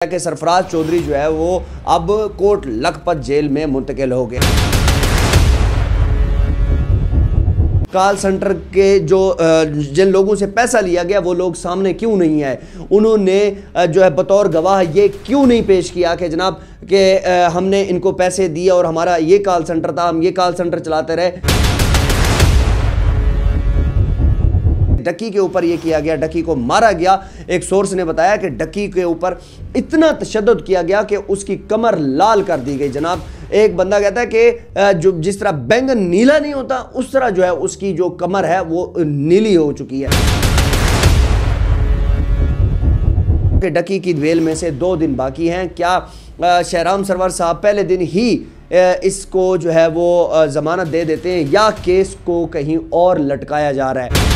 कि सरफराज चौधरी जो है वो अब कोट लखपत जेल में मुंतकिल हो गए। कॉल सेंटर के जिन लोगों से पैसा लिया गया वो लोग सामने क्यों नहीं आए, उन्होंने जो है बतौर गवाह ये क्यों नहीं पेश किया कि जनाब कि हमने इनको पैसे दिए और हमारा ये कॉल सेंटर था, हम ये कॉल सेंटर चलाते रहे। डकी के ऊपर ये किया गया, डकी को मारा गया। एक सोर्स ने बताया कि डकी के ऊपर इतना तशद्दुद किया गया कि उसकी कमर लाल कर दी गई। जनाब एक बंदा कहता है कि जो जिस तरह बैंगन नीला नहीं होता उस तरह जो है उसकी जो कमर है वो नीली हो चुकी है। कि डकी की जेल में से 2 दिन बाकी हैं। क्या शहराम सरवर साहब पहले दिन ही इसको जो है वो जमानत दे देते हैं या केस को कहीं और लटकाया जा रहा है?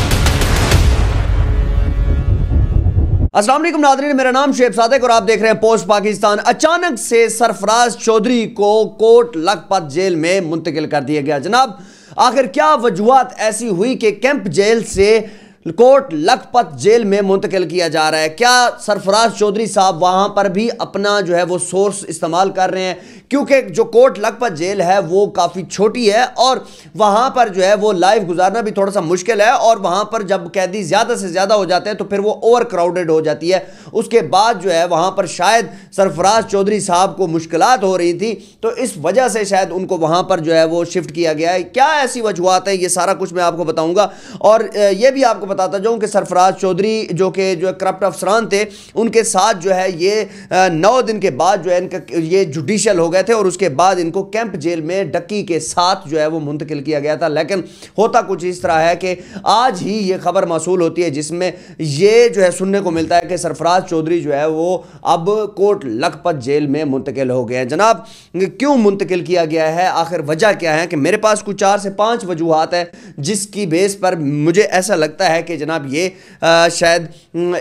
अस्सलाम वालेकुम नाज़रीन, मेरा नाम शुएब सादिक और आप देख रहे हैं पोस्ट पाकिस्तान। अचानक से सरफराज चौधरी को कोट लखपत जेल में मुंतकिल कर दिया गया। जनाब आखिर क्या वजूहात ऐसी हुई कि कैंप जेल से कोट लखपत जेल में मुंतकिल किया जा रहा है? क्या सरफराज चौधरी साहब वहां पर भी अपना जो है वो सोर्स इस्तेमाल कर रहे हैं? क्योंकि जो कोट लखपत जेल है वो काफ़ी छोटी है और वहां पर जो है वो लाइफ गुजारना भी थोड़ा सा मुश्किल है, और वहां पर जब कैदी ज़्यादा से ज़्यादा हो जाते हैं तो फिर वो ओवर क्राउडेड हो जाती है। उसके बाद जो है वहां पर शायद सरफराज चौधरी साहब को मुश्किलात हो रही थी, तो इस वजह से शायद उनको वहां पर जो है वो शिफ्ट किया गया है। क्या ऐसी वजूहात है, ये सारा कुछ मैं आपको बताऊंगा। और ये भी आपको बताता जाऊं कि सरफराज चौधरी जो करप्ट अफसरान थे, उनके साथ जो है ये 9 दिन के बाद जो है इनका ये जुडिशियल हो गए थे और उसके बाद इनको कैंप जेल में डकी के साथ जो है वो मुंतकिल किया गया था। लेकिन होता कुछ इस तरह है कि आज ही ये खबर मौसूल होती है जिसमें ये जो है सुनने को मिलता है कि सरफराज चौधरी जो है वो अब कोट लखपत जेल में मुंतकिल हो गए हैं। जनाब क्यों मुंतकिल किया गया है, आखिर वजह क्या है? कि मेरे पास कुछ 4 से 5 वजूहात है जिसकी बेस पर मुझे ऐसा लगता है कि जनाब ये शायद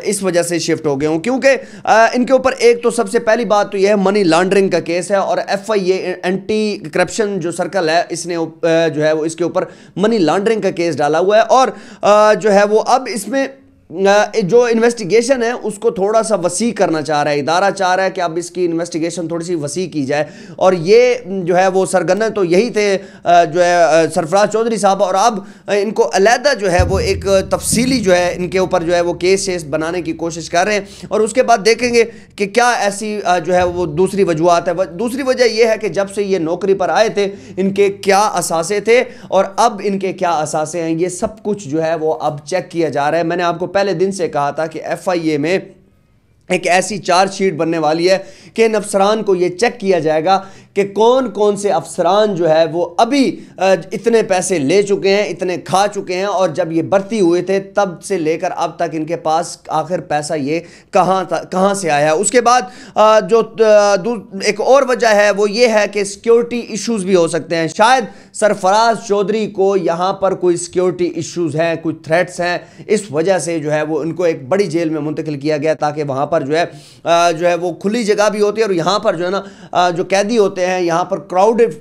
इस वजह से शिफ्ट हो गए हों। क्योंकि इनके ऊपर एक तो सबसे पहली बात तो यह है मनी लॉन्ड्रिंग का केस है और FIA एंटी करप्शन जो सर्कल है इसने जो है वो इसके ऊपर मनी लॉन्ड्रिंग का केस डाला हुआ है। और जो है वो अब इसमें जो इन्वेस्टिगेशन है उसको थोड़ा सा वसी करना चाह रहा है, इदारा चाह रहा है कि अब इसकी इन्वेस्टिगेशन थोड़ी सी वसी की जाए। और ये जो है वो सरगना तो यही थे जो है सरफराज चौधरी साहब, और अब इनको अलहदा जो है वो एक तफसीली जो है इनके ऊपर जो है वो केस बनाने की कोशिश कर रहे हैं। और उसके बाद देखेंगे कि क्या ऐसी जो है वो दूसरी वजूहत है। दूसरी वजह यह है कि जब से ये नौकरी पर आए थे इनके क्या असासे थे और अब इनके क्या असासे हैं, ये सब कुछ जो है वो अब चेक किया जा रहा है। मैंने आपको पहले दिन से कहा था कि FIA में एक ऐसी चार्जशीट बनने वाली है कि इन अफसरान को यह चेक किया जाएगा कि कौन कौन से अफसरान जो है वो अभी इतने पैसे ले चुके हैं, इतने खा चुके हैं, और जब ये भर्ती हुए थे तब से लेकर अब तक इनके पास आखिर पैसा ये कहाँ से आया है। उसके बाद जो एक और वजह है वो ये है कि सिक्योरिटी इश्यूज भी हो सकते हैं। शायद सरफराज चौधरी को यहाँ पर कोई सिक्योरिटी इश्यूज हैं, कुछ थ्रेट्स हैं, इस वजह से जो है वो उनको एक बड़ी जेल में मुंतकिल किया गया ताकि वहाँ पर जो है वो खुली जगह भी होती है और यहाँ पर जो है ना जो कैदी होते हैं यहाँ पर क्राउडेड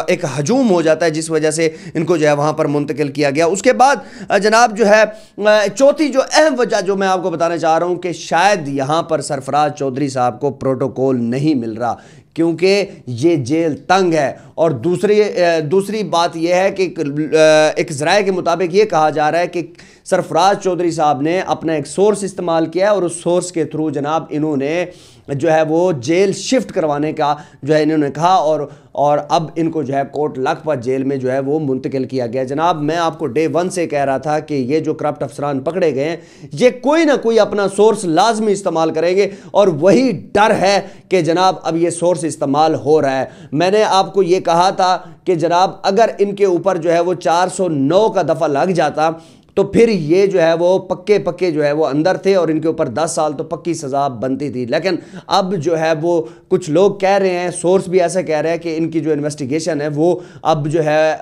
एक हजूम हो जाता है, जिस वजह से इनको जो है वहाँ पर मुंतकिल किया गया। उसके बाद जनाब जो है चौथी जो अहम वजह जो मैं आपको बताना चाह रहा हूँ कि शायद यहाँ पर सरफराज चौधरी साहब को प्रोटोकॉल नहीं मिल रहा क्योंकि ये जेल तंग है। और दूसरी बात यह है कि एक ज़राए के मुताबिक ये कहा जा रहा है कि सरफराज चौधरी साहब ने अपना एक सोर्स इस्तेमाल किया और उस सोर्स के थ्रू जनाब इन्होंने जो है वो जेल शिफ्ट करवाने का जो है इन्होंने कहा और अब इनको जो है कोट लखपत जेल में जो है वो मुंतकिल किया गया। जनाब मैं आपको डे 1 से कह रहा था कि ये जो करप्ट अफसरान पकड़े गए हैं ये कोई ना कोई अपना सोर्स लाजमी इस्तेमाल करेंगे, और वही डर है कि जनाब अब ये सोर्स इस्तेमाल हो रहा है। मैंने आपको ये कहा था कि जनाब अगर इनके ऊपर जो है वो 409 का दफ़ा लग जाता तो फिर ये जो है वो पक्के जो है वो अंदर थे और इनके ऊपर 10 साल तो पक्की सज़ा बनती थी। लेकिन अब जो है वो कुछ लोग कह रहे हैं, सोर्स भी ऐसा कह रहे हैं कि इनकी जो इन्वेस्टिगेशन है वो अब जो है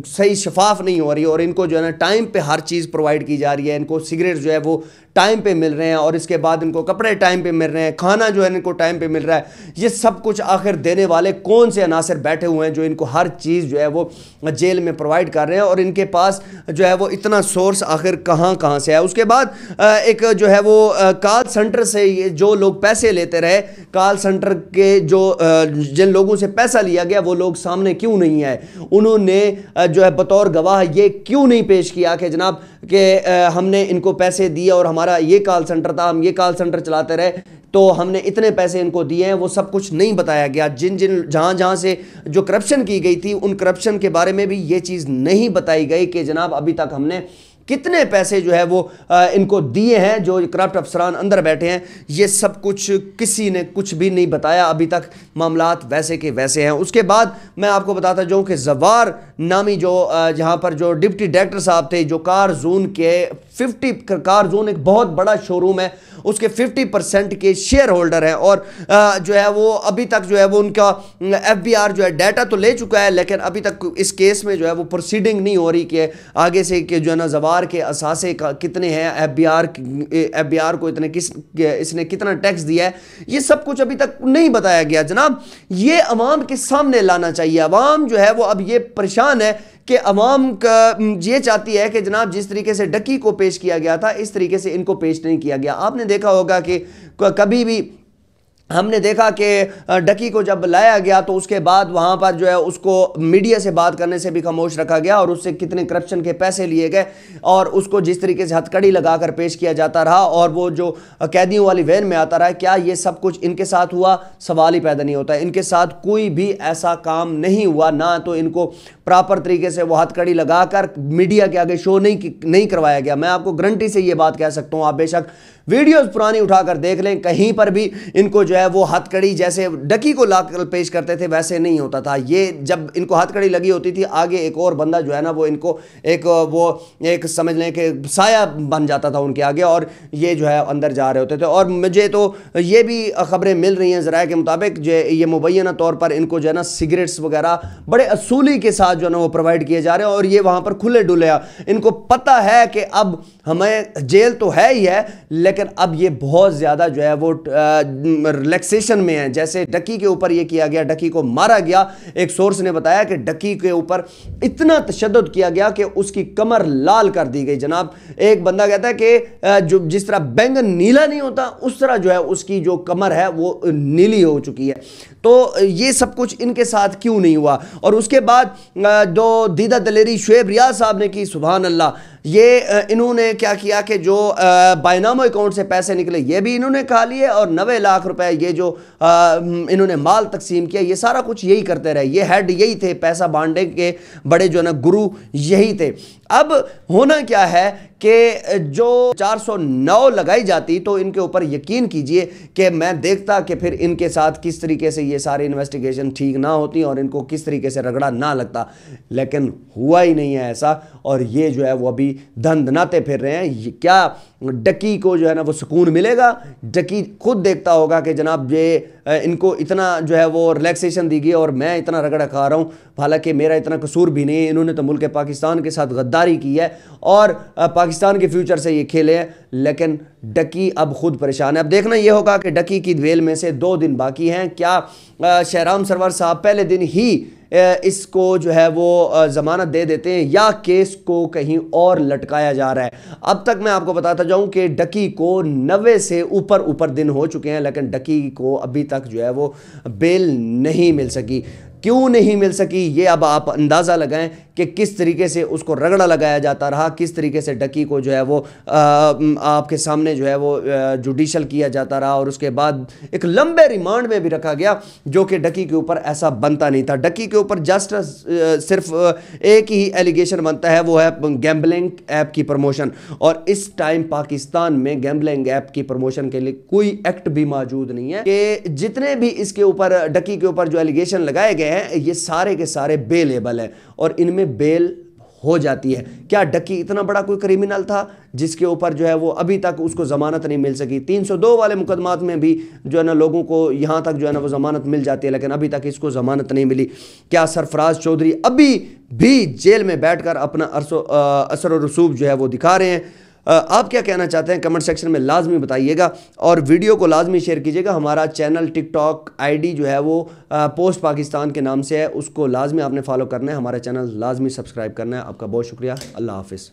सही शफाफ नहीं हो रही और इनको जो है ना टाइम पे हर चीज़ प्रोवाइड की जा रही है। इनको सिगरेट जो है वो टाइम पे मिल रहे हैं, और इसके बाद इनको कपड़े टाइम पे मिल रहे हैं, खाना जो है इनको टाइम पे मिल रहा है, ये सब कुछ आखिर देने वाले कौन से अनासर बैठे हुए हैं जो इनको हर चीज़ जो है वो जेल में प्रोवाइड कर रहे हैं, और इनके पास जो है वो इतना सोर्स आखिर कहाँ कहाँ से है। उसके बाद एक जो है वो कॉल सेंटर से ये जो लोग पैसे लेते रहे, कॉल सेंटर के जो जिन लोगों से पैसा लिया गया वो लोग सामने क्यों नहीं आए, उन्होंने जो है बतौर गवाह ये क्यों नहीं पेश किया कि जनाब कि हमने इनको पैसे दिए और हमारा ये कॉल सेंटर था, हम ये कॉल सेंटर चलाते रहे तो हमने इतने पैसे इनको दिए हैं, वो सब कुछ नहीं बताया गया। जिन जिन जहाँ जहाँ से जो करप्शन की गई थी उन करप्शन के बारे में भी ये चीज़ नहीं बताई गई कि जनाब अभी तक हमने कितने पैसे जो है वो इनको दिए हैं, जो करप्ट अफसरान अंदर बैठे हैं, ये सब कुछ किसी ने कुछ भी नहीं बताया अभी तक, मामलात वैसे के वैसे हैं। उसके बाद मैं आपको बताता जाऊँ कि जवार नामी जो जहाँ पर जो डिप्टी डायरेक्टर साहब थे, जो कार जोन के 50 कार जोन एक बहुत बड़ा शोरूम है, उसके 50% के शेयर होल्डर हैं, और जो है वो अभी तक जो है वो उनका FBI जो है डाटा तो ले चुका है, लेकिन अभी तक इस केस में जो है वो प्रोसीडिंग नहीं हो रही कि आगे से कि जो है ना जवार के असासे का कितने हैं, FBI को इतने इसने कितना टैक्स दिया है, ये सब कुछ अभी तक नहीं बताया गया। जनाब ये अवाम के सामने लाना चाहिए। अवाम जो है वो अब ये परेशान है कि अवाम ये चाहती है कि जनाब जिस तरीके से डकी को पेश किया गया था इस तरीके से इनको पेश नहीं किया गया। आपने देखा होगा कि कभी भी हमने देखा कि डकी को जब लाया गया तो उसके बाद वहाँ पर जो है उसको मीडिया से बात करने से भी खामोश रखा गया, और उससे कितने करप्शन के पैसे लिए गए, और उसको जिस तरीके से हथकड़ी लगाकर पेश किया जाता रहा, और वो जो कैदियों वाली वैन में आता रहा। क्या ये सब कुछ इनके साथ हुआ? सवाल ही पैदा नहीं होता। इनके साथ कोई भी ऐसा काम नहीं हुआ, ना तो इनको प्रॉपर तरीके से वो हथकड़ी लगाकर मीडिया के आगे शो नहीं करवाया गया। मैं आपको गारंटी से ये बात कह सकता हूँ, आप बेशक वीडियोस पुरानी उठाकर देख लें, कहीं पर भी इनको जो है वो हथकड़ी जैसे डकी को लाकर पेश करते थे वैसे नहीं होता था। ये जब इनको हथकड़ी लगी होती थी, आगे एक और बंदा जो है ना वो इनको एक समझ लें कि साया बन जाता था उनके आगे, और ये जो है अंदर जा रहे होते थे। और मुझे तो ये भी खबरें मिल रही हैं ज़राए के मुताबिक, जो ये मुबैना तौर पर इनको जो है ना सिगरेट्स वगैरह बड़े असूली के साथ जो है ना वो प्रोवाइड किए जा रहे हैं, और ये वहाँ पर खुले डुले इनको पता है कि अब हमें जेल तो है ही है, लेकिन अब ये बहुत ज़्यादा जो है वो रिलैक्सेशन में है। जैसे डकी के ऊपर ये किया गया, डकी को मारा गया, एक सोर्स ने बताया कि डकी के ऊपर इतना तशद्दुद किया गया कि उसकी कमर लाल कर दी गई। जनाब एक बंदा कहता है कि जो जिस तरह बैंगन नीला नहीं होता उस तरह जो है उसकी जो कमर है वो नीली हो चुकी है। तो ये सब कुछ इनके साथ क्यों नहीं हुआ? और उसके बाद जो दीदा दलेरी शुएब रियाज साहब ने की, सुभान अल्लाह, ये इन्होंने क्या किया कि जो बायनामो अकाउंट से पैसे निकले ये भी इन्होंने खा लिए, और 90 लाख रुपए ये जो इन्होंने माल तकसीम किया, ये सारा कुछ यही करते रहे। ये हेड यही थे, पैसा बांटने के बड़े जो है ना गुरु यही थे। अब होना क्या है कि जो 409 लगाई जाती तो इनके ऊपर यकीन कीजिए कि मैं देखता कि फिर इनके साथ किस तरीके से ये सारी इन्वेस्टिगेशन ठीक ना होती और इनको किस तरीके से रगड़ा ना लगता, लेकिन हुआ ही नहीं है ऐसा। और ये जो है वो अभी धंधनाते फिर रहे हैं। क्या डकी को जो है ना वो सुकून मिलेगा? डकी खुद देखता होगा कि जनाब ये इनको इतना जो है वो रिलैक्सेशन दी गई और मैं इतना रगड़ा खा रहा हूँ, हालांकि मेरा इतना कसूर भी नहीं है। इन्होंने तो मुल्क पाकिस्तान के साथ गद्दारी की है और पाकिस्तान के फ्यूचर से ये खेले हैं, लेकिन डकी अब खुद परेशान है। अब देखना ये होगा कि डकी की जेल में से 2 दिन बाकी हैं। क्या शहराम सरवर साहब पहले दिन ही इसको जो है वो ज़मानत दे देते हैं या केस को कहीं और लटकाया जा रहा है? अब तक मैं आपको बताता जाऊं कि डकी को 90 से ऊपर दिन हो चुके हैं, लेकिन डकी को अभी तक जो है वो बेल नहीं मिल सकी। क्यों नहीं मिल सकी ये अब आप अंदाज़ा लगाएं कि किस तरीके से उसको रगड़ा लगाया जाता रहा, किस तरीके से डकी को जो है वो आपके सामने जो है वो जुडिशल किया जाता रहा, और उसके बाद एक लंबे रिमांड में भी रखा गया, जो कि डकी के ऊपर ऐसा बनता नहीं था। डकी के ऊपर जस्ट सिर्फ एक ही एलिगेशन बनता है, वो है गैम्बलिंग ऐप की प्रमोशन, और इस टाइम पाकिस्तान में गैम्बलिंग ऐप की प्रमोशन के लिए कोई एक्ट भी मौजूद नहीं है। कि जितने भी इसके ऊपर डकी के ऊपर जो एलिगेशन लगाए गए हैं ये सारे के सारे बेलेबल हैं और इनमें बेल हो जाती है। क्या डकी इतना बड़ा कोई क्रिमिनल था जिसके ऊपर जो है वो अभी तक उसको ज़मानत नहीं मिल सकी? 302 वाले मुकदमात में भी जो है ना लोगों को यहाँ तक जो है ना वो ज़मानत मिल जाती है, लेकिन अभी तक इसको ज़मानत नहीं मिली। क्या सरफराज चौधरी अभी भी जेल में बैठकर अपना असर और रसूख जो है वो दिखा रहे हैं? आप क्या कहना चाहते हैं कमेंट सेक्शन में लाजमी बताइएगा, और वीडियो को लाजमी शेयर कीजिएगा। हमारा चैनल टिकटॉक आईडी जो है वो पोस्ट पाकिस्तान के नाम से है, उसको लाजमी आपने फॉलो करना है, हमारा चैनल लाजमी सब्सक्राइब करना है। आपका बहुत शुक्रिया, अल्लाह हाफिज़।